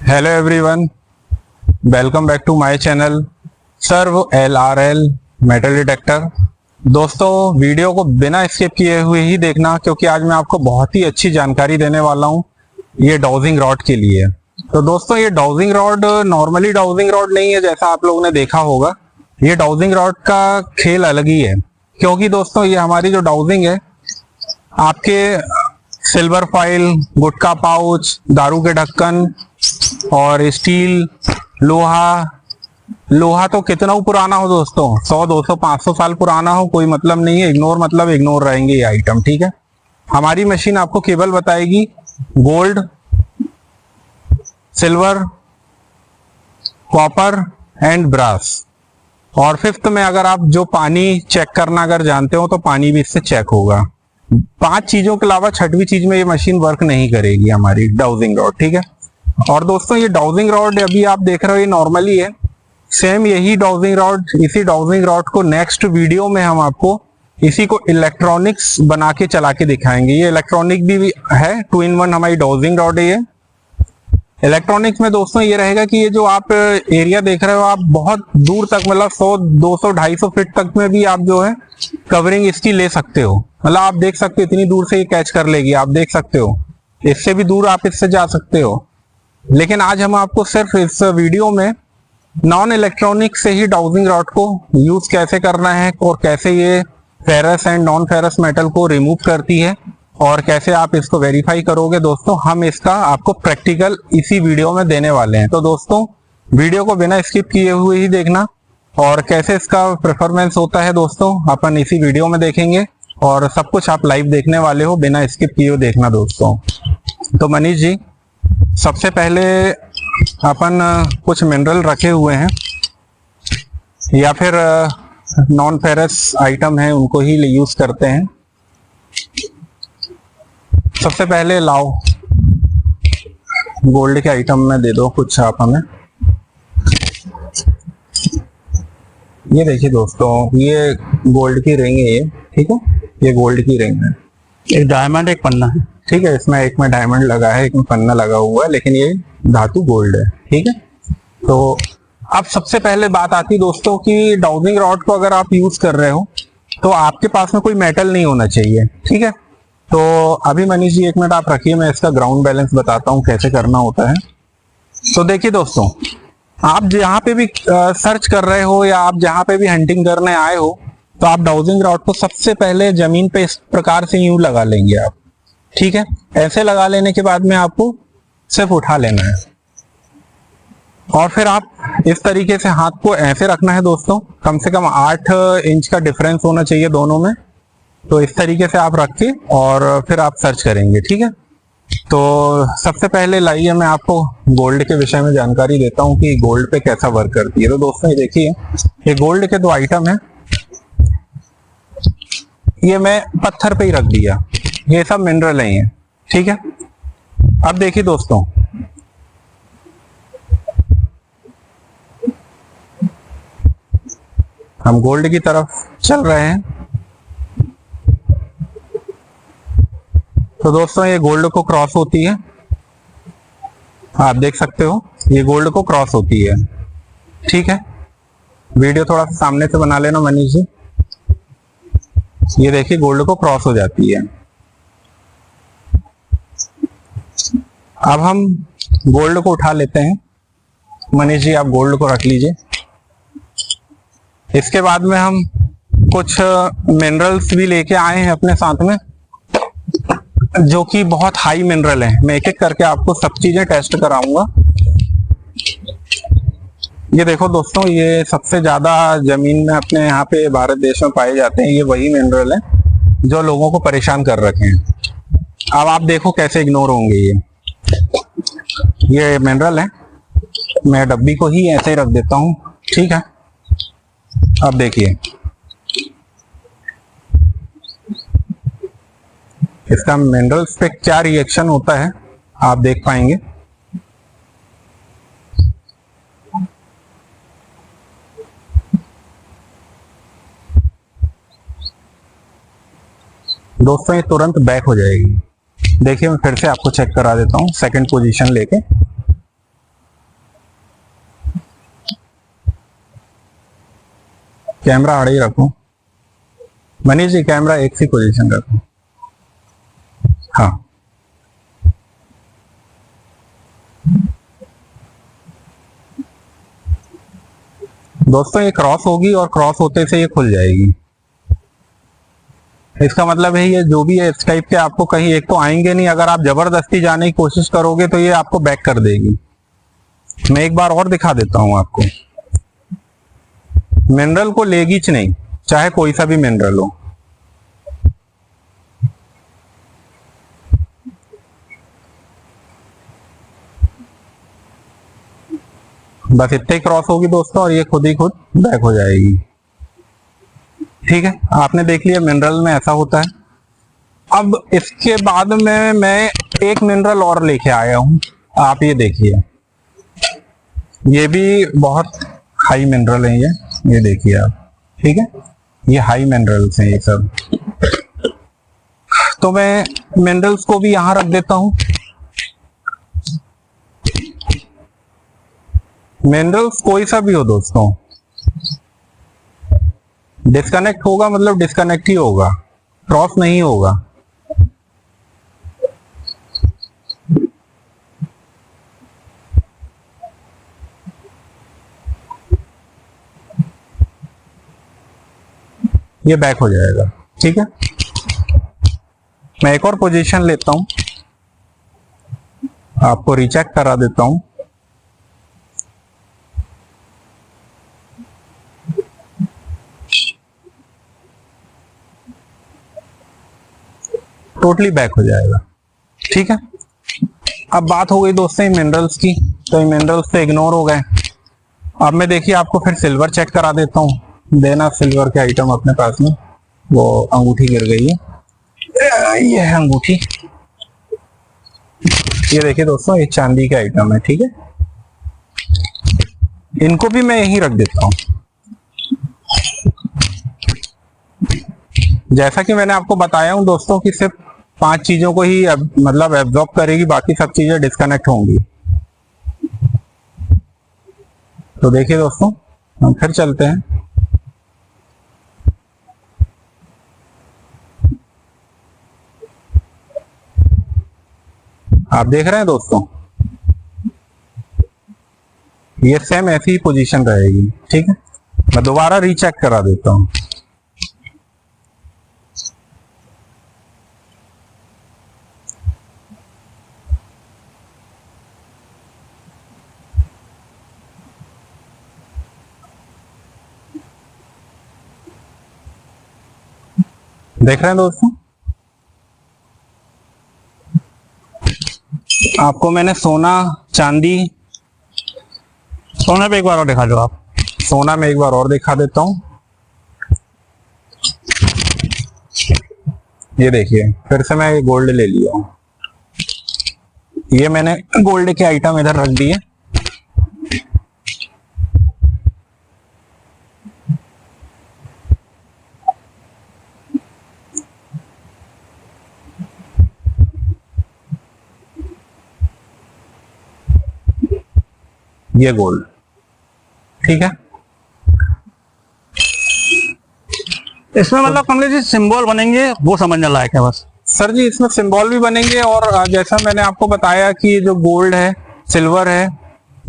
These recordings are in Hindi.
Hello everyone, welcome back to my channel सर्व LRL मेटल डिटेक्टर। दोस्तों, वीडियो को बिना स्किप किए हुए ही देखना, क्योंकि आज मैं आपको बहुत ही अच्छी जानकारी देने वाला हूं ये डाउजिंग रॉड के लिए। तो दोस्तों, ये dowsing rod normally dowsing rod नहीं है जैसा आप लोगों ने देखा होगा। ये डाउजिंग रॉड का खेल अलग ही है, क्योंकि दोस्तों ये हमारी जो डाउजिंग है आपके सिल्वर फॉइल, गुटखा पाउच, दारू के ढक्कन और स्टील, लोहा तो कितना ही पुराना हो दोस्तों, 100, 200, 500 साल पुराना हो, कोई मतलब नहीं है। इग्नोर मतलब इग्नोर रहेंगे ये आइटम, ठीक है। हमारी मशीन आपको केवल बताएगी gold, silver, copper and brass. और फिफ्थ में अगर आप जो पानी चेक करना अगर जानते हो तो पानी भी इससे चेक होगा। 5 चीजों के अलावा छठवीं चीज में ये मशीन वर्क नहीं करेगी हमारी डाउजिंग रॉड, ठीक है। और दोस्तों, ये डाउजिंग रॉड अभी आप देख रहे हो ये नॉर्मली है। सेम यही डाउजिंग रॉड, इसी डाउजिंग रॉड को नेक्स्ट वीडियो में हम आपको इसी को इलेक्ट्रॉनिक्स बना के चला के दिखाएंगे। ये इलेक्ट्रॉनिक भी है, 2 in 1 हमारी डाउजिंग रॉड है ये। इलेक्ट्रॉनिक्स में दोस्तों ये रहेगा कि ये जो आप एरिया देख रहे हो, आप बहुत दूर तक मतलब 100, 200, 250 फीट तक में भी आप जो है कवरिंग इसकी ले सकते हो। मतलब आप देख सकते हो इतनी दूर से ये कैच कर लेगी, आप देख सकते हो। इससे भी दूर आप इससे जा सकते हो। लेकिन आज हम आपको सिर्फ इस वीडियो में नॉन इलेक्ट्रॉनिक से ही डाउजिंग रॉड को यूज कैसे करना है और कैसे ये ferrous and non ferrous metal को रिमूव करती है और कैसे आप इसको वेरीफाई करोगे, दोस्तों हम इसका आपको प्रैक्टिकल इसी वीडियो में देने वाले हैं। तो दोस्तों, वीडियो को बिना स्किप किए हुए ही देखना, और कैसे इसका परफॉर्मेंस होता है दोस्तों अपन इसी वीडियो में देखेंगे। और सब कुछ आप लाइव देखने वाले हो, बिना स्किप किए हुए देखना दोस्तों। तो मनीष जी, सबसे पहले अपन कुछ मिनरल रखे हुए हैं या फिर नॉन फेरस आइटम है उनको ही यूज करते हैं। सबसे पहले लाओ गोल्ड के आइटम में दे दो कुछ आप हमें। ये देखिए दोस्तों, ये गोल्ड की रिंग है ये, ठीक है। ये गोल्ड की रिंग है, एक डायमंड एक पन्ना है, ठीक है। इसमें एक में डायमंड लगा है, एक में पन्ना लगा हुआ है, लेकिन ये धातु गोल्ड है, ठीक है। तो अब सबसे पहले बात आती दोस्तों कि डाउजिंग रॉड को अगर आप यूज कर रहे हो तो आपके पास में कोई मेटल नहीं होना चाहिए, ठीक है। तो अभी मनीष जी 1 मिनट आप रखिए, मैं इसका ग्राउंड बैलेंस बताता हूँ कैसे करना होता है। तो देखिए दोस्तों, आप जहाँ पे भी सर्च कर रहे हो या आप जहाँ पे भी हंटिंग करने आए हो, तो आप डाउजिंग रॉड को सबसे पहले जमीन पे इस प्रकार से यूं लगा लेंगे आप, ठीक है। ऐसे लगा लेने के बाद में आपको सिर्फ उठा लेना है और फिर आप इस तरीके से हाथ को ऐसे रखना है दोस्तों। कम से कम 8 इंच का डिफरेंस होना चाहिए दोनों में। तो इस तरीके से आप रख के और फिर आप सर्च करेंगे, ठीक है। तो सबसे पहले लाइए मैं आपको गोल्ड के विषय में जानकारी देता हूं कि गोल्ड पे कैसा वर्क करती है। तो दोस्तों ये देखिए, ये गोल्ड के 2 आइटम है। ये मैं पत्थर पे ही रख दिया, ये सब मिनरल है ये, ठीक है। अब देखिए दोस्तों, हम गोल्ड की तरफ चल रहे हैं। तो दोस्तों, ये गोल्ड को क्रॉस होती है, आप देख सकते हो ये गोल्ड को क्रॉस होती है, ठीक है। वीडियो थोड़ा सा सामने से बना लेना मनीष जी। ये देखिए गोल्ड को क्रॉस हो जाती है। अब हम गोल्ड को उठा लेते हैं। मनीष जी आप गोल्ड को रख लीजिए। इसके बाद में हम कुछ मिनरल्स भी लेके आए हैं अपने साथ में, जो कि बहुत हाई मिनरल है। मैं एक एक करके आपको सब चीजें टेस्ट कराऊंगा। ये देखो दोस्तों, ये सबसे ज्यादा जमीन में अपने यहाँ पे भारत देश में पाए जाते हैं। ये वही मिनरल है जो लोगों को परेशान कर रखे हैं। अब आप देखो कैसे इग्नोर होंगे ये मिनरल है। मैं डब्बी को ही ऐसे ही रख देता हूँ, ठीक है। अब देखिए इसका मिनरल्स पे क्या रिएक्शन होता है आप देख पाएंगे। दोस्तों ये तुरंत बैक हो जाएगी। देखिए मैं फिर से आपको चेक करा देता हूँ सेकंड पोजीशन लेके। कैमरा आड़े ही रखो मनीष जी, कैमरा एक सी पोजीशन रखो। हाँ, दोस्तों ये क्रॉस होगी और क्रॉस होते से ये खुल जाएगी। इसका मतलब है ये जो भी है इस टाइप के आपको कहीं एक तो आएंगे नहीं, अगर आप जबरदस्ती जाने की कोशिश करोगे तो ये आपको बैक कर देगी। मैं एक बार और दिखा देता हूं आपको। मिनरल को लेगीच नहीं, चाहे कोई सा भी मिनरल हो। बस इतने ही क्रॉस होगी दोस्तों और ये खुद ही खुद बैक हो जाएगी। ठीक है, आपने देख लिया मिनरल में ऐसा होता है। अब इसके बाद में मैं एक मिनरल और लेके आया हूं, आप ये देखिए। ये भी बहुत हाई मिनरल है, ये देखिए आप। ठीक है, ये हाई मिनरल्स हैं ये सब। तो मैं मिनरल्स को भी यहां रख देता हूं। मिनरल्स कोई सा भी हो दोस्तों, डिस्कनेक्ट होगा मतलब डिस्कनेक्ट ही होगा, क्रॉस नहीं होगा। ये बैक हो जाएगा। ठीक है, मैं एक और पोजीशन लेता हूं, आपको रीचेक करा देता हूं। टोटली बैक हो जाएगा। ठीक है, अब बात हो गई दोस्तों मिनरल्स की, तो मिनरल्स तो इग्नोर हो गए। अब मैं देखिए आपको फिर सिल्वर चेक करा देता हूँ। देना सिल्वर के आइटम अपने पास में, वो अंगूठी गिर गई है, ये है अंगूठी। ये देखिए दोस्तों, ये चांदी के आइटम है। ठीक है, इनको भी मैं यहीं रख देता हूँ। जैसा कि मैंने आपको बताया हूं दोस्तों कि सिर्फ 5 चीजों को ही मतलब एब्जॉर्ब करेगी, बाकी सब चीजें डिस्कनेक्ट होंगी। तो देखिए दोस्तों, हम फिर चलते हैं। आप देख रहे हैं दोस्तों, ये सेम ऐसी ही पोजीशन रहेगी। ठीक है, मैं दोबारा रीचेक करा देता हूं। देख रहे हैं दोस्तों, आपको मैंने सोना चांदी, सोना पे एक बार और दिखा दो आप। सोना में एक बार और दिखा देता हूं। ये देखिए, फिर से मैं गोल्ड ले लिया हूं। ये मैंने गोल्ड के आइटम इधर रख दिए। ये गोल्ड। ठीक है, इसमें मतलब कमलेश जी सिंबल बनेंगे, वो समझने लायक है बस। सर जी, इसमें सिंबल भी बनेंगे और जैसा मैंने आपको बताया कि जो गोल्ड है, सिल्वर है,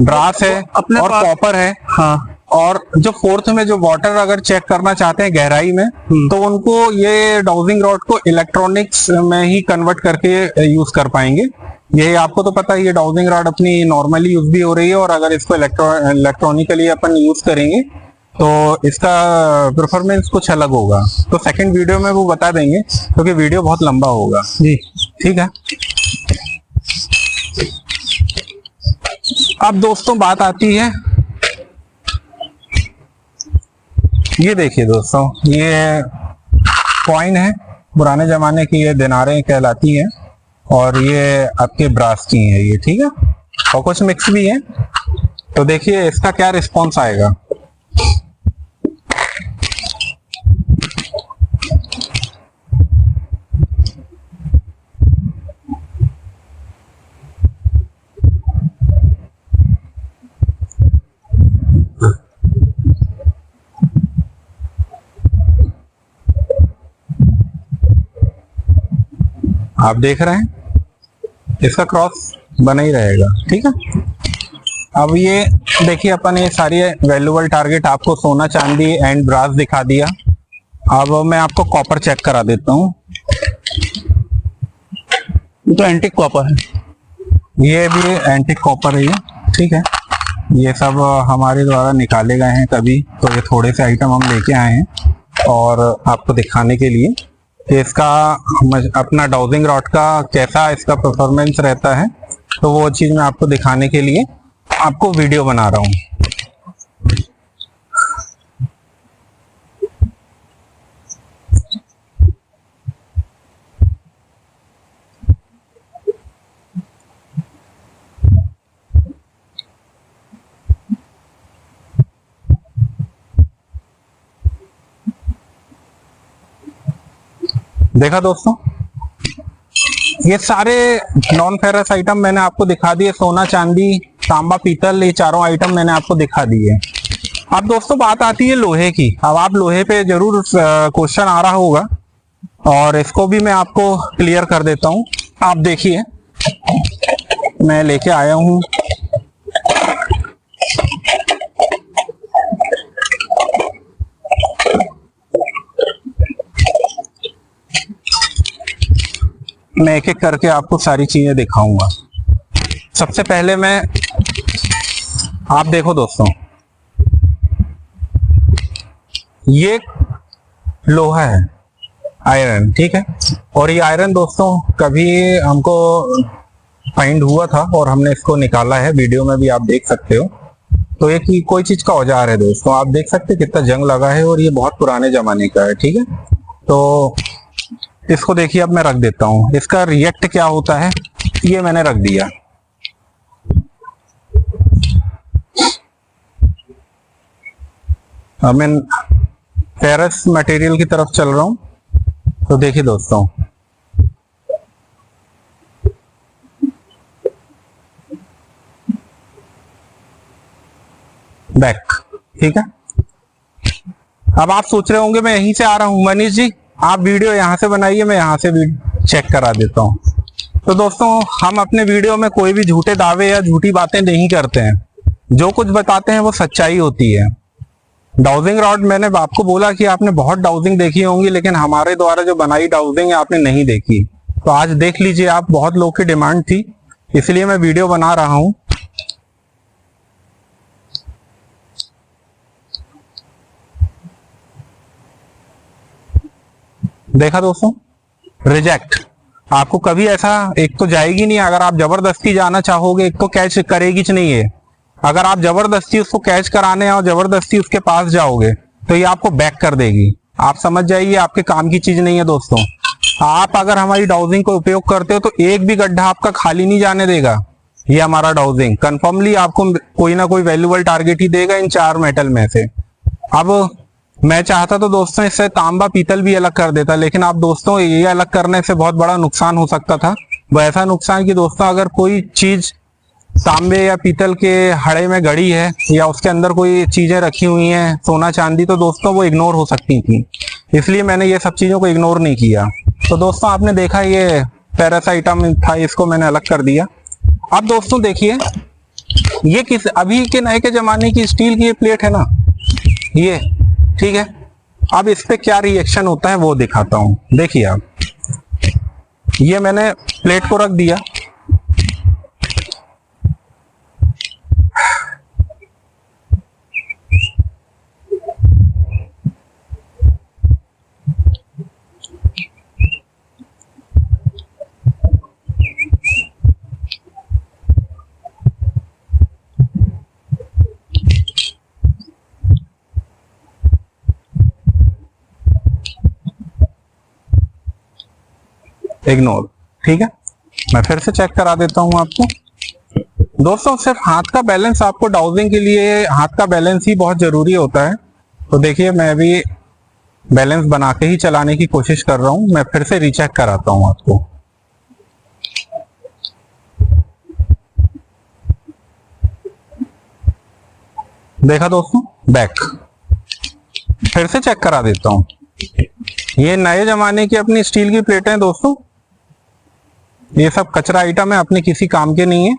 ब्रास है अपने और पास- कॉपर है। हाँ, और जो फोर्थ में जो वाटर अगर चेक करना चाहते हैं गहराई में, तो उनको ये डाउजिंग रॉड को इलेक्ट्रॉनिक्स में ही कन्वर्ट करके यूज कर पाएंगे। ये आपको तो पता है, ये डाउजिंग रॉड अपनी नॉर्मली यूज भी हो रही है, और अगर इसको इलेक्ट्रॉनिकली अपन यूज करेंगे तो इसका परफॉर्मेंस कुछ अलग होगा। तो सेकंड वीडियो में वो बता देंगे, क्योंकि वीडियो बहुत लंबा होगा जी। ठीक है। अब दोस्तों बात आती है, ये देखिए दोस्तों, ये कॉइन है, पुराने जमाने की ये दिनारें कहलाती हैं, और ये आपके ब्रास की हैं ये। ठीक है, और कुछ मिक्स भी है। तो देखिए इसका क्या रिस्पॉन्स आएगा। आप देख रहे हैं इसका क्रॉस बना ही रहेगा, ठीक है। अब ये देखिए अपन ये सारी वैल्यूएबल टारगेट आपको सोना चांदी एंड ब्रास दिखा दिया। अब मैं आपको कॉपर चेक करा देता हूँ। ये तो एंटीक कॉपर है, ये भी एंटीक कॉपर है ये, ठीक है। ये सब हमारे द्वारा निकाले गए हैं कभी, तो ये थोड़े से आइटम हम लेके आए हैं और आपको दिखाने के लिए कि इसका अपना डाउजिंग रॉड का कैसा इसका परफॉर्मेंस रहता है, तो वो चीज मैं आपको दिखाने के लिए आपको वीडियो बना रहा हूँ। देखा दोस्तों, ये सारे नॉन फेरस आइटम मैंने आपको दिखा दिए, सोना चांदी तांबा पीतल, ये चारों आइटम मैंने आपको दिखा दिए। अब दोस्तों बात आती है लोहे की। अब आप लोहे पे जरूर क्वेश्चन आ रहा होगा और इसको भी मैं आपको क्लियर कर देता हूं। आप देखिए मैं लेके आया हूं मैं एक एक करके आपको सारी चीजें दिखाऊंगा। सबसे पहले मैं आप देखो दोस्तों, ये लोहा है आयरन, ठीक है। और ये आयरन दोस्तों कभी हमको फाइंड हुआ था और हमने इसको निकाला है, वीडियो में भी आप देख सकते हो। तो ये कोई चीज का औजार है दोस्तों, आप देख सकते हैं कितना जंग लगा है और ये बहुत पुराने जमाने का है, ठीक है। तो इसको देखिए अब मैं रख देता हूं, इसका रिएक्ट क्या होता है ये मैंने रख दिया। अब मैं फेरस मटेरियल की तरफ चल रहा हूं। तो देखिए दोस्तों, बैक, ठीक है। अब आप सोच रहे होंगे मैं यहीं से आ रहा हूं, मनीष जी आप वीडियो यहां से बनाइए, मैं यहां से भी चेक करा देता हूं। तो दोस्तों हम अपने वीडियो में कोई भी झूठे दावे या झूठी बातें नहीं करते हैं, जो कुछ बताते हैं वो सच्चाई होती है। डाउजिंग रॉड मैंने आपको बोला कि आपने बहुत डाउजिंग देखी होंगी, लेकिन हमारे द्वारा जो बनाई डाउजिंग है आपने नहीं देखी। तो आज देख लीजिए, आप बहुत लोग की डिमांड थी इसलिए मैं वीडियो बना रहा हूं। देखा दोस्तों, रिजेक्ट आपको कभी ऐसा एक तो जाएगी नहीं। अगर आप जबरदस्ती जाना चाहोगे, एक तो कैच करेगी नहीं है। अगर आप जबरदस्ती उसको कैच कराने और जबरदस्ती उसके पास जाओगे तो ये आपको बैक कर देगी। आप समझ जाइए, आपके काम की चीज नहीं है दोस्तों। आप अगर हमारी डाउजिंग को उपयोग करते हो तो एक भी गड्ढा आपका खाली नहीं जाने देगा। ये हमारा डाउजिंग कंफर्मली आपको कोई ना कोई वैल्यूएबल टारगेट ही देगा इन चार मेटल में से। अब मैं चाहता तो दोस्तों इससे तांबा पीतल भी अलग कर देता, लेकिन आप दोस्तों ये अलग करने से बहुत बड़ा नुकसान हो सकता था। वो ऐसा नुकसान कि दोस्तों अगर कोई चीज तांबे या पीतल के हड़े में गड़ी है या उसके अंदर कोई चीजें रखी हुई हैं सोना चांदी, तो दोस्तों वो इग्नोर हो सकती थी। इसलिए मैंने ये सब चीजों को इग्नोर नहीं किया। तो दोस्तों आपने देखा ये फेरस आइटम था, इसको मैंने अलग कर दिया। अब दोस्तों देखिए, ये किस अभी के नए के जमाने की स्टील की ये प्लेट है ना, ये ठीक है। अब इस पे क्या रिएक्शन होता है वो दिखाता हूं। देखिए आप, ये मैंने प्लेट को रख दिया, इग्नोर, ठीक है। मैं फिर से चेक करा देता हूं आपको। दोस्तों सिर्फ हाथ का बैलेंस, आपको डाउजिंग के लिए हाथ का बैलेंस ही बहुत जरूरी होता है। तो देखिए मैं भी बैलेंस बना के ही चलाने की कोशिश कर रहा हूं। मैं फिर से रीचेक कराता हूं आपको। देखा दोस्तों, बैक, फिर से चेक करा देता हूं। ये नए जमाने की अपनी स्टील की प्लेटें दोस्तों, ये सब कचरा आइटम है, अपने किसी काम के नहीं है।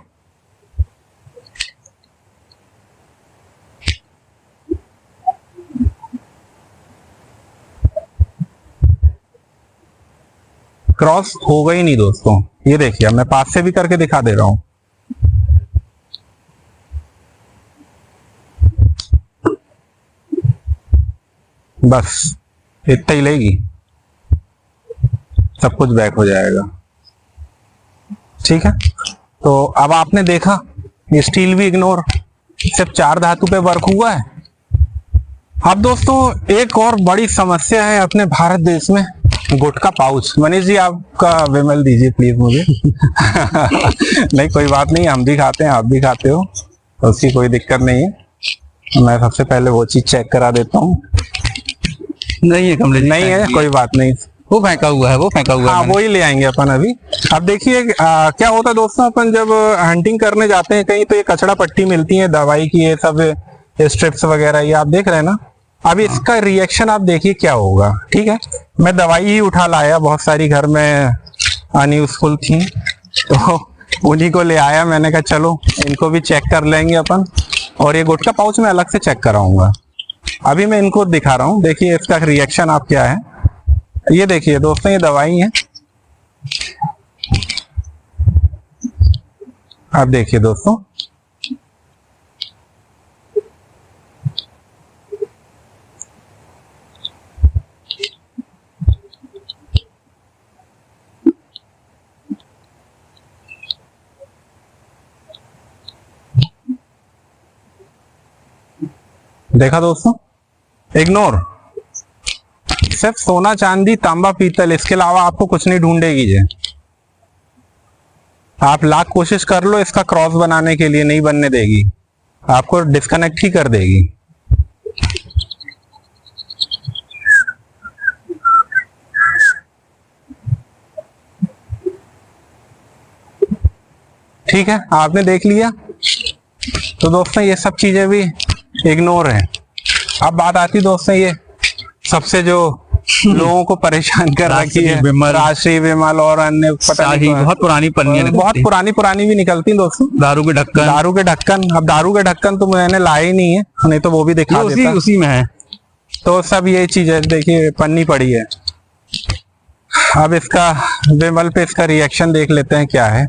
क्रॉस होगा ही नहीं दोस्तों। ये देखिए, मैं पास से भी करके दिखा दे रहा हूं। बस इतना ही लेगी, सब कुछ बैक हो जाएगा। ठीक है, तो अब आपने देखा ये स्टील भी इग्नोर, सिर्फ 4 धातु पे वर्क हुआ है। अब दोस्तों एक और बड़ी समस्या है अपने भारत देश में, गुटखा पाउच। मनीष जी आपका विमल दीजिए प्लीज मुझे। नहीं कोई बात नहीं, हम भी खाते हैं, आप भी खाते हो, तो उसकी कोई दिक्कत नहीं है। मैं सबसे पहले वो चीज चेक करा देता हूँ। नहीं है कमलेश जी, नहीं है, कोई बात नहीं, वो फेंका हुआ है, वो फेंका हुआ हाँ है। वो ही ले आएंगे अपन अभी। अब देखिए क्या होता है दोस्तों, अपन जब हंटिंग करने जाते हैं कहीं, तो ये कचड़ा पट्टी मिलती है दवाई की, ये सब स्ट्रिप्स वगैरह, ये आप देख रहे हैं ना। अब इसका रिएक्शन आप देखिए क्या होगा। ठीक है, मैं दवाई ही उठा लाया, बहुत सारी घर में अनयूजफुल थी, तो उन्हीं को ले आया। मैंने कहा चलो इनको भी चेक कर लेंगे अपन, और ये गुटखा पाउच में अलग से चेक कराऊंगा। अभी मैं इनको दिखा रहा हूँ, देखिए इसका रिएक्शन आप क्या है। ये देखिए दोस्तों, ये दवाई है। आप देखिए दोस्तों, देखा दोस्तों, इग्नोर। सिर्फ सोना चांदी तांबा पीतल, इसके अलावा आपको कुछ नहीं ढूंढेगी ये। आप लाख कोशिश कर लो इसका क्रॉस बनाने के लिए, नहीं बनने देगी, आपको डिस्कनेक्ट ही कर देगी। ठीक है, आपने देख लिया। तो दोस्तों ये सब चीजें भी इग्नोर है। अब बात आती दोस्तों, ये सबसे जो लोगों को परेशान कर रखी है, राशि विमल और अन्य पता नहीं, बहुत पुरानी पन्नियां, बहुत पुरानी भी निकलती दोस्तों। दारू के ढक्कन, अब दारू के ढक्कन तो मैंने लाए ही नहीं है, नहीं तो वो भी दिखा देता। उसी में है। तो सब ये चीज है, देखिए पन्नी पड़ी है। अब इसका विमल पे इसका रिएक्शन देख लेते हैं क्या है।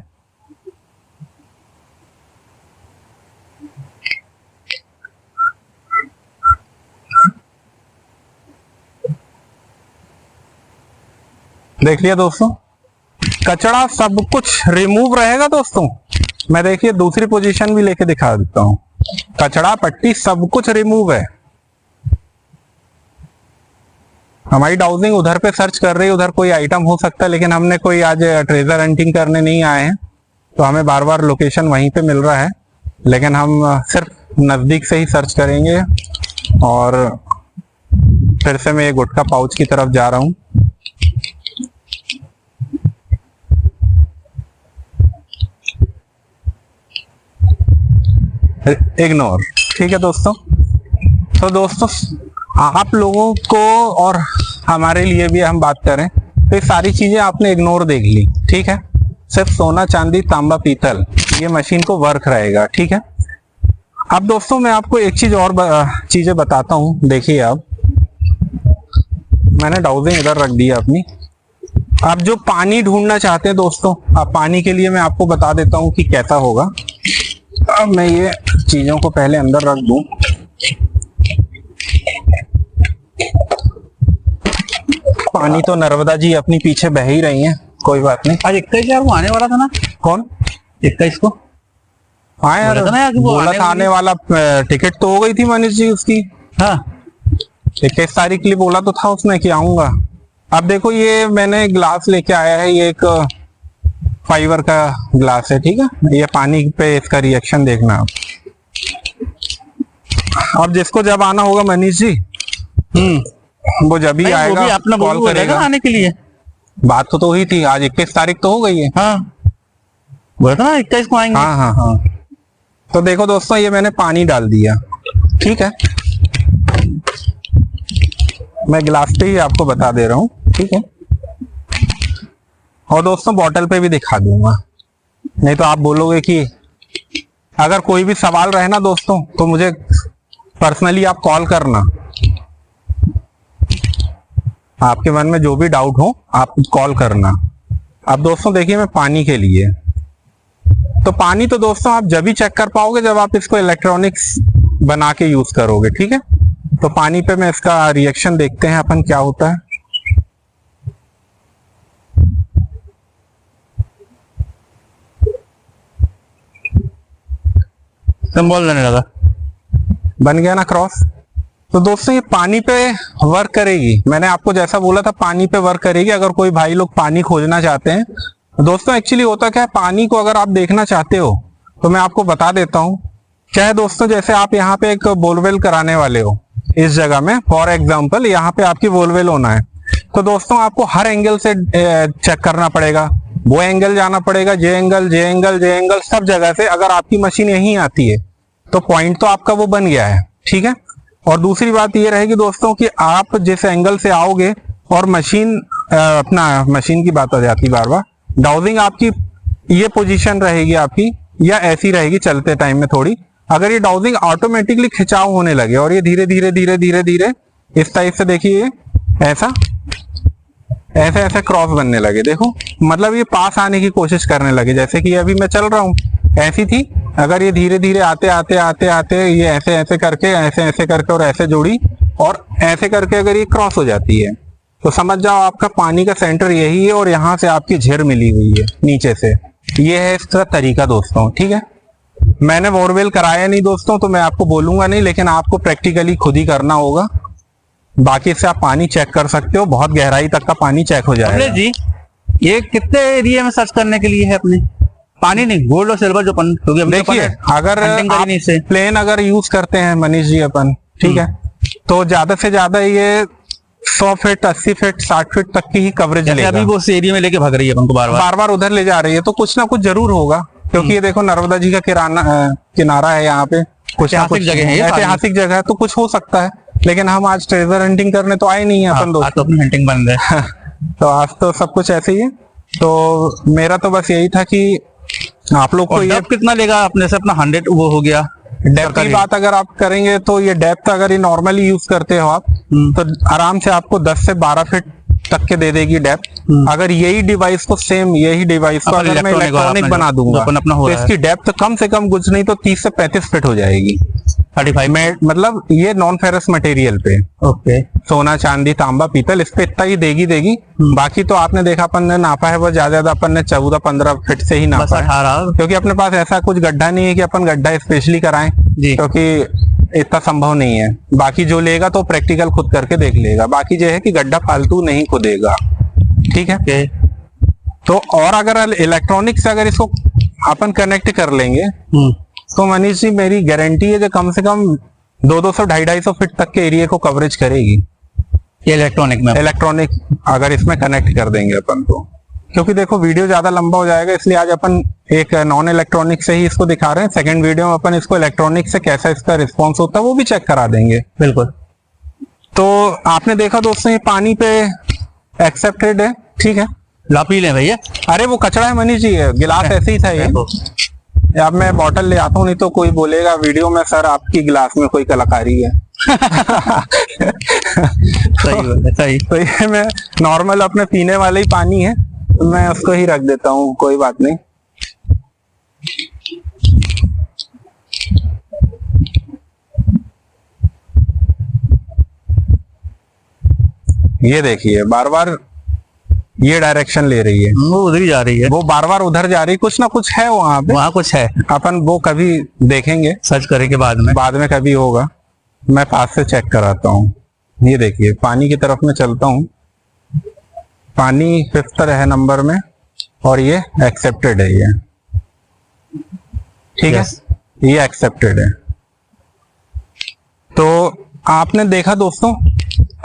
देख लिया दोस्तों, कचड़ा सब कुछ रिमूव रहेगा दोस्तों। मैं देखिए दूसरी पोजीशन भी लेके दिखा देता हूँ, कचड़ा पट्टी सब कुछ रिमूव है। हमारी डाउजिंग उधर पे सर्च कर रही है, उधर कोई आइटम हो सकता है, लेकिन हमने कोई आज ट्रेजर हंटिंग करने नहीं आए हैं, तो हमें बार बार लोकेशन वहीं पे मिल रहा है। लेकिन हम सिर्फ नजदीक से ही सर्च करेंगे। और फिर से मैं ये गुटखा पाउच की तरफ जा रहा हूँ। इग्नोर। ठीक है दोस्तों, तो दोस्तों आप लोगों को और हमारे लिए भी हम बात करें तो ये सारी चीजें आपने इग्नोर देख ली। ठीक है, सिर्फ सोना चांदी तांबा पीतल ये मशीन को वर्क रहेगा। ठीक है, अब दोस्तों मैं आपको एक चीज और चीजें बताता हूँ। देखिए अब मैंने डाउजिंग इधर रख दी है अपनी। आप जो पानी ढूंढना चाहते हैं दोस्तों, अब पानी के लिए मैं आपको बता देता हूँ कि कैसा होगा। अब मैं ये चीजों को पहले अंदर रख दूं। पानी तो नर्मदा जी अपनी पीछे बह ही रही हैं, कोई बात नहीं। आज 21 यार वो आने वाला था ना। कौन 21 को? हाँ यार, बोला था आने वाला, टिकट तो हो गई थी मनीष जी उसकी। हाँ 21 तारीख के लिए बोला तो था उसने कि आऊंगा। अब देखो ये मैंने ग्लास लेके आया है, ये एक फाइबर का ग्लास है। ठीक है, ये पानी पे इसका रिएक्शन देखना आप। अब जिसको जब आना होगा मनीष जी, वो जब भी आएगा अपना कॉल करेगा आने के लिए। बात तो ही थी, आज 21 तारीख तो हो गई है। हाँ बोला था ना 21 को आएंगे। हाँ हाँ हाँ। तो देखो दोस्तों, ये मैंने पानी डाल दिया। ठीक है, मैं गिलास पे ही आपको बता दे रहा हूँ। ठीक है, और दोस्तों बॉटल पे भी दिखा दूंगा, नहीं तो आप बोलोगे कि अगर कोई भी सवाल रहे ना दोस्तों तो मुझे पर्सनली आप कॉल करना, आपके मन में जो भी डाउट हो आप कॉल करना। अब दोस्तों देखिए मैं पानी के लिए, तो पानी तो दोस्तों आप जब भी चेक कर पाओगे जब आप इसको इलेक्ट्रॉनिक्स बना के यूज करोगे, ठीक है। तो पानी पे मैं इसका रिएक्शन देखते हैं अपन क्या होता है। सिंबल देने लगा, बन गया ना क्रॉस। तो दोस्तों ये पानी पे वर्क करेगी, मैंने आपको जैसा बोला था पानी पे वर्क करेगी। अगर कोई भाई लोग पानी खोजना चाहते हैं दोस्तों, एक्चुअली होता क्या है, पानी को अगर आप देखना चाहते हो तो मैं आपको बता देता हूँ क्या है दोस्तों। जैसे आप यहाँ पे एक बोरवेल कराने वाले हो इस जगह में, फॉर एग्जाम्पल यहाँ पे आपकी बोरवेल होना है, तो दोस्तों आपको हर एंगल से चेक करना पड़ेगा, वो एंगल जाना पड़ेगा, जे एंगल सब जगह से। अगर आपकी मशीन यहीं आती है तो पॉइंट तो आपका वो बन गया है, ठीक है। और दूसरी बात ये रहेगी दोस्तों कि आप जिस एंगल से आओगे और मशीन अपना मशीन की बात आ जाती बार बार, डाउजिंग आपकी ये पोजीशन रहेगी आपकी या ऐसी रहेगी चलते टाइम में थोड़ी। अगर ये डाउजिंग ऑटोमेटिकली खिंचाव होने लगे और ये धीरे धीरे धीरे धीरे धीरे इस टाइप से देखिए ऐसा ऐसे ऐसे क्रॉस बनने लगे, देखो मतलब ये पास आने की कोशिश करने लगे। जैसे कि अभी मैं चल रहा हूँ ऐसी थी, अगर ये धीरे धीरे आते आते आते आते ये ऐसे ऐसे करके और ऐसे जोड़ी और ऐसे करके अगर ये क्रॉस हो जाती है तो समझ जाओ आपका पानी का सेंटर यही है और यहाँ से आपकी झिर मिली हुई है नीचे से। ये है इसका तरीका दोस्तों, ठीक है। मैंने बोरवेल कराया नहीं दोस्तों तो मैं आपको बोलूंगा नहीं, लेकिन आपको प्रैक्टिकली खुद ही करना होगा। बाकी से आप पानी चेक कर सकते हो, बहुत गहराई तक का पानी चेक हो जाएगा। जी ये कितने एरिया में सर्च करने के लिए है अपने? पानी नहीं, गोल्ड और सिल्वर जो देखिए अगर आप प्लेन अगर यूज करते हैं मनीष जी अपन, ठीक है, तो ज्यादा से ज्यादा ये 100 फीट 80 फीट 60 फीट तक की ही कवरेज लेगा। अभी वो उस एरिया में लेके भाग रही है अपन को बार बार उधर ले जा रही है, तो कुछ ना कुछ जरूर होगा, क्योंकि ये देखो नर्मदा जी का किनारा है यहाँ पे, कुछ ना कुछ जगह है, ऐतिहासिक जगह है, तो कुछ हो सकता है। लेकिन हम आज ट्रेजर हंटिंग करने तो आए नहीं है अपन दोस्त, तो अपनी हंटिंग बंद है। तो आज तो सब कुछ ऐसे ही है। तो मेरा तो बस यही था कि आप लोग को ये कितना लेगा अपने से अपना 100 वो हो गया। डेप्थ की बात अगर आप करेंगे तो ये डेप्थ अगर ये नॉर्मली यूज करते हो आप तो आराम से आपको 10 से 12 फीट तक के दे देगी डेप्थ। अगर यही डिवाइस को सेम यही डिवाइस को अगर मैं इलेक्ट्रॉनिक बना दूंगा तो इसकी डेप्थ कम से कम कुछ नहीं तो 30 से 35 फीट हो जाएगी। 35 में मतलब ये नॉन फेरस मटेरियल पे, ओके, सोना चांदी तांबा पीतल इस पे इतना ही देगी। बाकी तो आपने देखा अपन ने नापा है वो ज्यादा अपन ने 14-15 फीट से ही नापा है, क्योंकि अपने पास ऐसा कुछ गड्ढा नहीं है कि अपन गड्ढा स्पेशली कराएं, क्योंकि इतना संभव नहीं है। बाकी जो लेगा तो प्रैक्टिकल खुद करके देख लेगा, बाकी जो है कि गड्ढा फालतू नहीं खोदेगा, ठीक है। तो और अगर इलेक्ट्रॉनिक से अगर इसको अपन कनेक्ट कर लेंगे तो मनीष जी मेरी गारंटी है जो कम से कम 200-250 फीट तक के एरिया को कवरेज करेगी इलेक्ट्रॉनिक अगर इसमें कनेक्ट कर देंगे अपन तो। क्योंकि देखो वीडियो ज्यादा लंबा हो जाएगा, इसलिए आज अपन एक नॉन इलेक्ट्रॉनिक से ही इसको दिखा रहे हैं। सेकंड वीडियो में अपन इसको इलेक्ट्रॉनिक से कैसा इसका रिस्पॉन्स होता है वो भी चेक करा देंगे। बिल्कुल। तो आपने देखा दोस्तों ये पानी पे एक्सेप्टेड है, ठीक है। ला पी ले भैया। अरे वो कचरा है मनीष जी, गिलास ऐसे ही था ये। अब मैं बॉटल ले आता हूँ, नहीं तो कोई बोलेगा वीडियो में सर आपकी गिलास में कोई कलाकारी है। सही। तो ये मैं नॉर्मल अपने पीने वाले ही पानी है, तो मैं उसको ही रख देता हूँ, कोई बात नहीं। ये देखिए बार बार ये डायरेक्शन ले रही है, वो उधर ही जा रही है, वो बार बार उधर जा रही है। कुछ ना कुछ है वहां कुछ है, अपन वो कभी देखेंगे सर्च करेंगे बाद में कभी होगा। मैं पास से चेक कराता हूँ। ये देखिए पानी की तरफ मैं चलता हूँ, पानी 5th है नंबर में और ये एक्सेप्टेड है, ये ठीक है, ये एक्सेप्टेड है। तो आपने देखा दोस्तों,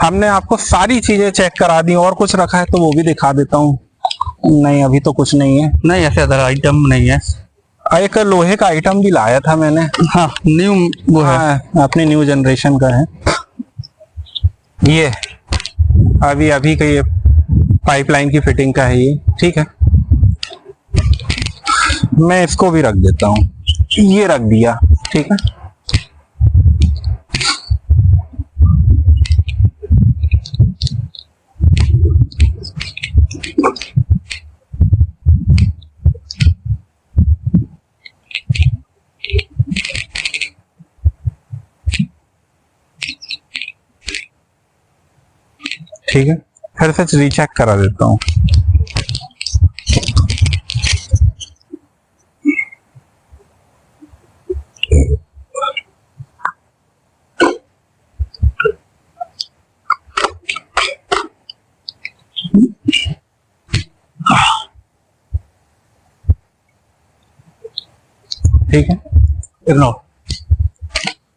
हमने आपको सारी चीजें चेक करा दी, और कुछ रखा है तो वो भी दिखा देता हूँ। नहीं अभी तो कुछ नहीं है, नहीं ऐसे अदर आइटम नहीं है। एक लोहे का आइटम भी लाया था मैंने, हाँ न्यू वो है, अपनी न्यू जनरेशन का है ये। अभी का ये पाइपलाइन की फिटिंग का है ये, ठीक है। मैं इसको भी रख देता हूँ, ये रख दिया, ठीक है। ठीक है, फिर से रीचेक करा देता हूँ। ठीक है,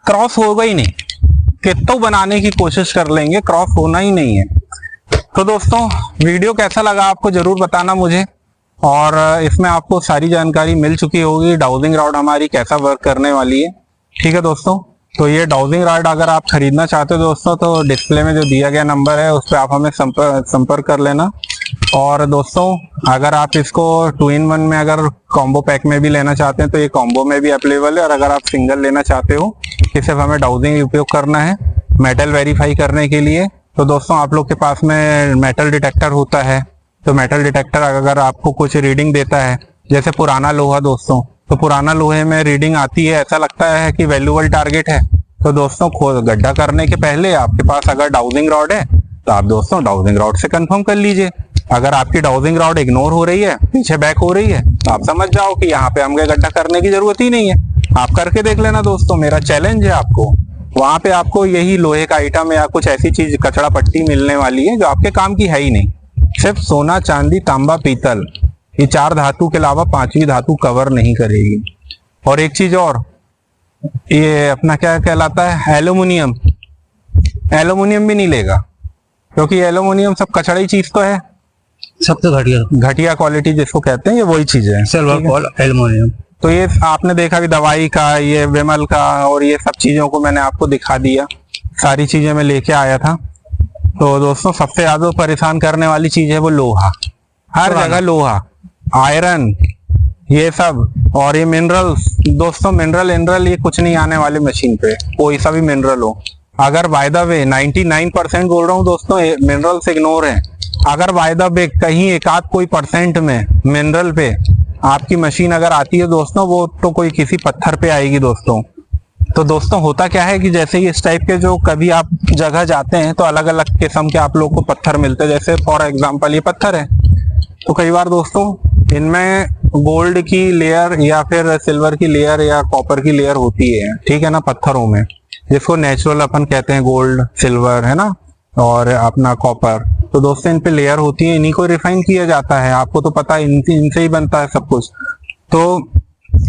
क्रॉस होगा ही नहीं, कितना बनाने की कोशिश कर लेंगे, क्रॉस होना ही नहीं है। तो दोस्तों वीडियो कैसा लगा आपको जरूर बताना मुझे, और इसमें आपको सारी जानकारी मिल चुकी होगी डाउजिंग रॉड हमारी कैसा वर्क करने वाली है। ठीक है दोस्तों, तो ये डाउजिंग रॉड अगर आप खरीदना चाहते हो दोस्तों, तो डिस्प्ले में जो दिया गया नंबर है उस पर आप हमें संपर्क कर लेना। और दोस्तों अगर आप इसको 2-in-1 में अगर कॉम्बो पैक में भी लेना चाहते हैं तो ये कॉम्बो में भी अवेलेबल है, और अगर आप सिंगल लेना चाहते हो कि सिर्फ हमें डाउजिंग उपयोग करना है मेटल वेरीफाई करने के लिए, तो दोस्तों आप लोग के पास में मेटल डिटेक्टर होता है। तो मेटल डिटेक्टर अगर आपको कुछ रीडिंग देता है, जैसे पुराना लोहा दोस्तों, तो पुराना लोहे में रीडिंग आती है, ऐसा लगता है कि वैल्यूएबल टारगेट है, तो दोस्तों गड्ढा करने के पहले आपके पास अगर डाउजिंग रॉड है तो आप दोस्तों डाउजिंग रॉड से कंफर्म कर लीजिए। अगर आपकी डाउजिंग रॉड इग्नोर हो रही है, पीछे बैक हो रही है, तो आप समझ जाओ कि यहाँ पे हमें गड्ढा करने की जरूरत ही नहीं है। आप करके देख लेना दोस्तों, मेरा चैलेंज है आपको। वहां पे आपको यही लोहे का आइटम या कुछ ऐसी चीज कचड़ा पट्टी मिलने वाली है जो आपके काम की है ही नहीं। सिर्फ सोना, चांदी, तांबा, पीतल, ये 4 धातु के अलावा 5वीं धातु कवर नहीं करेगी। और एक चीज और, ये अपना क्या कहलाता है, एल्यूमिनियम, एल्यूमिनियम भी नहीं लेगा, क्योंकि एल्यूमिनियम सब कचड़ा ही चीज तो है, सबसे घटिया क्वालिटी जिसको कहते हैं, ये वही चीज है, सिल्वर एल्यूमिनियम। तो ये आपने देखा कि दवाई का, ये विमल का और ये सब चीजों को मैंने आपको दिखा दिया, सारी चीजें मैं लेके आया था। तो दोस्तों सबसे ज्यादा परेशान करने वाली चीज है वो लोहा, हर जगह लोहा, आयरन, ये सब, और ये मिनरल्स दोस्तों, मिनरल ये कुछ नहीं आने वाले मशीन पे, कोई सा भी मिनरल हो। अगर बाय द वे 99% बोल रहा हूँ दोस्तों, मिनरल्स इग्नोर है। अगर बाय द वे कहीं एक आध कोई % में मिनरल पे आपकी मशीन अगर आती है दोस्तों, वो तो कोई किसी पत्थर पे आएगी दोस्तों। तो दोस्तों होता क्या है कि जैसे इस टाइप के जो कभी आप जगह जाते हैं तो अलग अलग किस्म के आप लोग को पत्थर मिलते हैं, जैसे फॉर एग्जांपल ये पत्थर है, तो कई बार दोस्तों इनमें गोल्ड की लेयर या फिर सिल्वर की लेयर या कॉपर की लेयर होती है, ठीक है ना, पत्थरों में, जिसको नेचुरल अपन कहते हैं, गोल्ड, सिल्वर, है ना, और अपना कॉपर। तो दोस्तों इन पे लेयर होती है, इन्हीं को रिफाइन किया जाता है, आपको तो पता है, इनसे ही बनता है सब कुछ। तो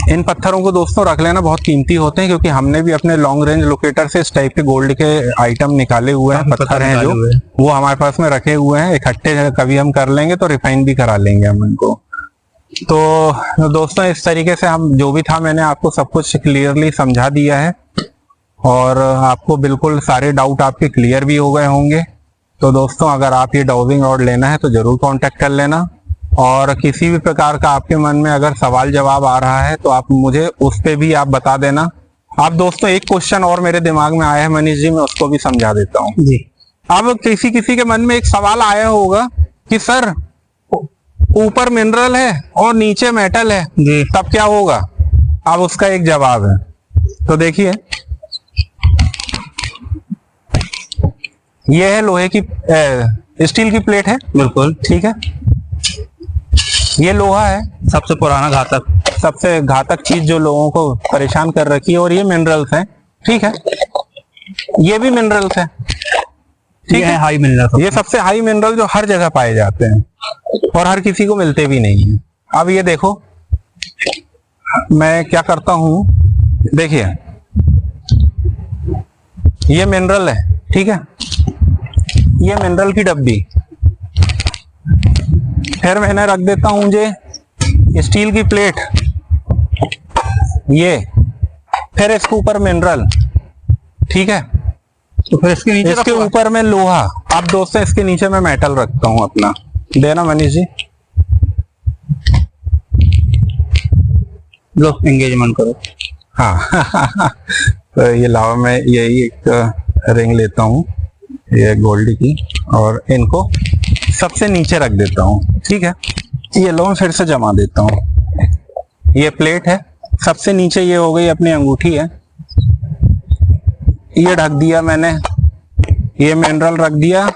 इन पत्थरों को दोस्तों रख लेना बहुत कीमती होते हैं, क्योंकि हमने भी अपने लॉन्ग रेंज लोकेटर से इस टाइप के गोल्ड के आइटम निकाले हुए हैं, पत्थर हैं जो, वो हमारे पास में रखे हुए हैं, इकट्ठे कभी हम कर लेंगे तो रिफाइन भी करा लेंगे हम इनको। तो दोस्तों इस तरीके से हम जो भी था मैंने आपको सब कुछ क्लियरली समझा दिया है, और आपको बिल्कुल सारे डाउट आपके क्लियर भी हो गए होंगे। तो दोस्तों अगर आप ये डाउजिंग रॉड लेना है तो जरूर कांटेक्ट कर लेना, और किसी भी प्रकार का आपके मन में अगर सवाल जवाब आ रहा है तो आप मुझे उस पे भी आप बता देना। अब दोस्तों एक क्वेश्चन और मेरे दिमाग में आया है मनीष जी, मैं उसको भी समझा देता हूँ जी। अब किसी के मन में एक सवाल आया होगा कि सर ऊपर मिनरल है और नीचे मेटल है जी, तब क्या होगा? अब उसका एक जवाब है, तो देखिए ये है लोहे की स्टील की प्लेट है, बिल्कुल ठीक है, ये लोहा है, सबसे पुराना घातक, सबसे घातक चीज जो लोगों को परेशान कर रखी है, और ये मिनरल्स हैं, ठीक है, ये भी मिनरल्स हैं, ठीक है, हाई मिनरल, ये सबसे हाई मिनरल जो हर जगह पाए जाते हैं और हर किसी को मिलते भी नहीं है। अब ये देखो मैं क्या करता हूं, देखिए ये मिनरल है, ठीक है, ये मिनरल की डब्बी, फिर मैंने रख देता हूं ये स्टील की प्लेट, ये फिर इसके ऊपर मिनरल, ठीक है, तो फिर इसके नीचे इसके ऊपर में लोहा। अब दोस्तों इसके नीचे मैं मेटल रखता हूं अपना, देना मनीष जी। लो एंगेजमेंट करो। हाँ तो ये लावा मैं यही एक रिंग लेता हूँ, ये गोल्ड की, और इनको सबसे नीचे रख देता हूँ। ठीक है, ये लो मैं फिर से जमा देता हूँ। ये प्लेट है, सबसे नीचे ये हो गई अपनी अंगूठी है, ये ढक दिया मैंने, ये मिनरल रख दिया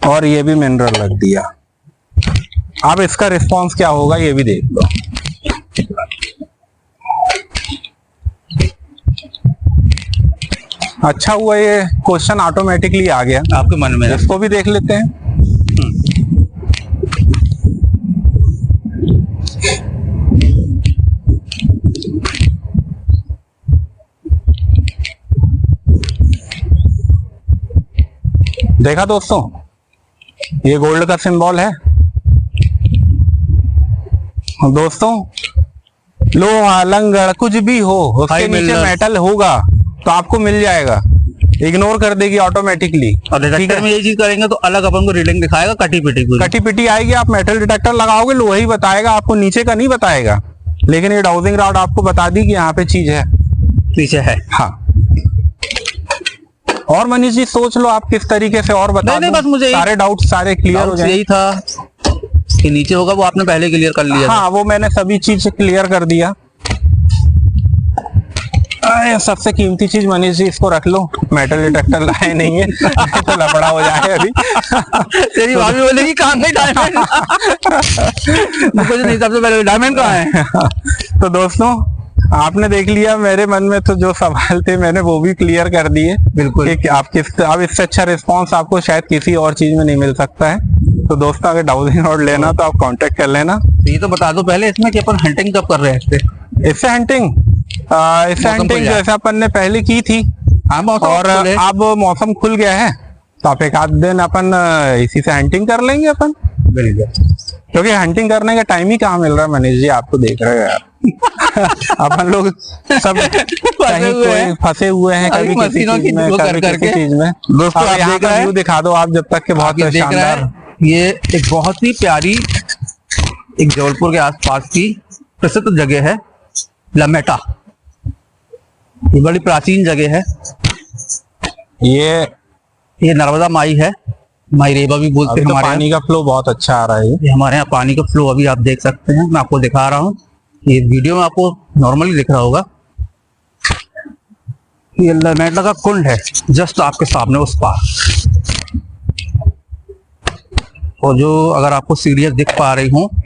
और ये भी मिनरल रख दिया। अब इसका रिस्पांस क्या होगा ये भी देख लो। अच्छा हुआ ये क्वेश्चन ऑटोमेटिकली आ गया आपके मन में। इसको भी देख लेते हैं। देखा दोस्तों, ये गोल्ड का सिंबल है दोस्तों। लोहा लंगड़ कुछ भी हो उसके नीचे मेटल होगा तो आपको मिल जाएगा, इग्नोर कर देगी ऑटोमेटिकली। और डिटेक्टर में ये चीज करेंगे तो अलग अपन को रीडिंग दिखाएगा, कटी पिटी आएगी। आप मेटल डिटेक्टर लगाओगे लोहा ही बताएगा आपको, नीचे का नहीं बताएगा। लेकिन ये डाउजिंग रॉड आपको बता दी कि यहाँ पे चीज है, पीछे है। हाँ। और मनीष जी सोच लो आप किस तरीके से और बता नहीं, बस मुझे सारे डाउट सारे क्लियर हो जाए। यही था कि नीचे होगा, वो आपने पहले क्लियर कर लिया। हाँ वो मैंने सभी चीज क्लियर कर दिया। सबसे कीमती चीज मनीष जी इसको रख लो, मेटल डिटेक्टर लाए नहीं है तो लफड़ा हो जाए अभी। तेरी भाभी बोलेगी कहाँ गई डायमंड। मुझे नहीं, सबसे पहले डायमंड कहाँ है। तो दोस्तों आपने देख लिया, मेरे मन में तो जो सवाल थे मैंने वो भी क्लियर कर दिए। बिल्कुल। आप किस, अब इससे अच्छा रिस्पांस आपको शायद किसी और चीज में नहीं मिल सकता है। तो दोस्तों अगर डाउजिंग रॉड लेना तो आप कांटेक्ट कर लेना। ये तो बता दो पहले इसमें कि अपन हंटिंग कब कर रहे हैं। इससे हंटिंग जैसे अपन ने पहले की थी। हाँ, और अब मौसम खुल गया है तो आप एक आध दिन अपन इसी से हंटिंग कर लेंगे अपन। क्योंकि हंटिंग करने का टाइम ही कहाँ मिल रहा है मनीष जी, आपको देख रहे हो यार। अपन लोग सब कहीं कोई फंसे हुए हैं, कभी किसी चीज में, कभी किसी चीज में। दोस्तों आप यहाँ का व्यू दिखा दो आप जब तक के, बहुत शानदार। ये एक बहुत ही प्यारी, एक जबलपुर के आसपास की प्रसिद्ध जगह है लमेटा। ये बड़ी प्राचीन जगह है। ये नर्मदा माई है, माई रेबा भी बोलते हैं। तो पानी का फ्लो बहुत अच्छा आ रहा है। ये हमारे यहाँ पानी का फ्लो अभी आप देख सकते हैं, मैं आपको दिखा रहा हूँ। ये वीडियो में आपको नॉर्मली दिख रहा होगा। ये लमेटा का कुंड है जस्ट आपके सामने उस पार। और जो अगर आपको सीढ़ियां दिख पा रही हूँ